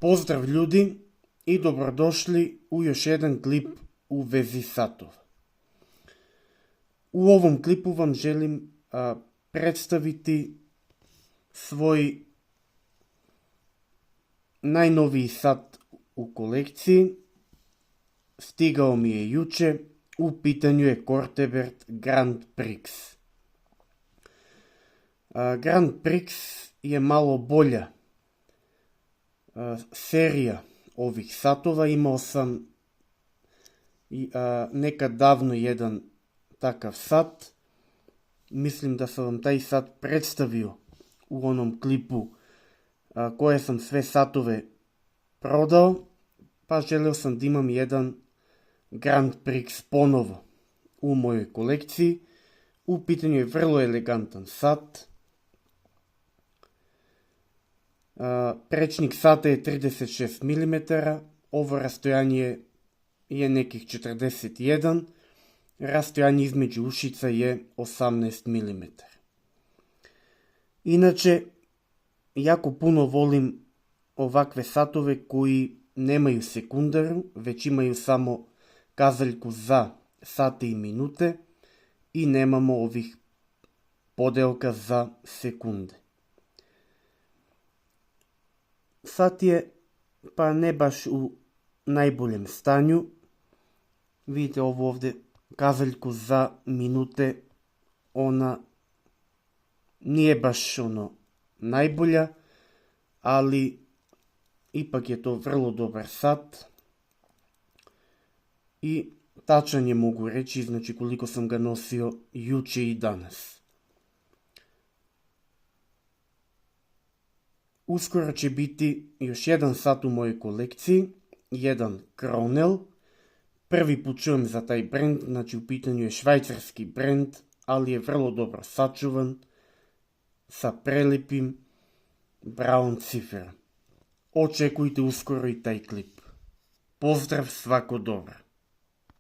Pozdrav ljudi i dobrodošli u još jedan klip u vezi satova. U ovom klipu vam želim predstaviti svoj najnoviji sat u kolekciji. Stigao mi je juče, u pitanju je Cortebert Grand Prix. Grand Prix je malo bolja serija ovih satova. Imao sam nekad davno jedan takav sat. Mislim da sam vam taj sat predstavio u onom klipu koje sam sve satove prodao, pa želeo sam da imam jedan Grand Prix ponovo u mojoj kolekciji. U pitanju je vrlo elegantan sat. Prečnik sata je 36 mm, ovo rastojanje je nekih 41, rastojanje između ušica je 18 mm. Inače, jako puno volim ovakve satove koji nemaju sekundaru, već imaju samo kazaljku za sate i minute i nemamo ovih podelka za sekunde. Sat je pa ne baš u najboljem stanju. Vidite ovo ovdje kazaljku za minute, ona nije baš najbolja, ali ipak je to vrlo dobar sat i tačan je, mogu reći, znači koliko sam ga nosio juče i danas. Uskoro će biti još jedan sat u mojoj kolekciji, jedan Kronel. Prvi put čujem za taj brand, znači u pitanju je švajcarski brand, ali je vrlo dobro sačuvan, sa prelepim brown cifera. Očekujte uskoro i taj klip. Pozdrav, svako dobro!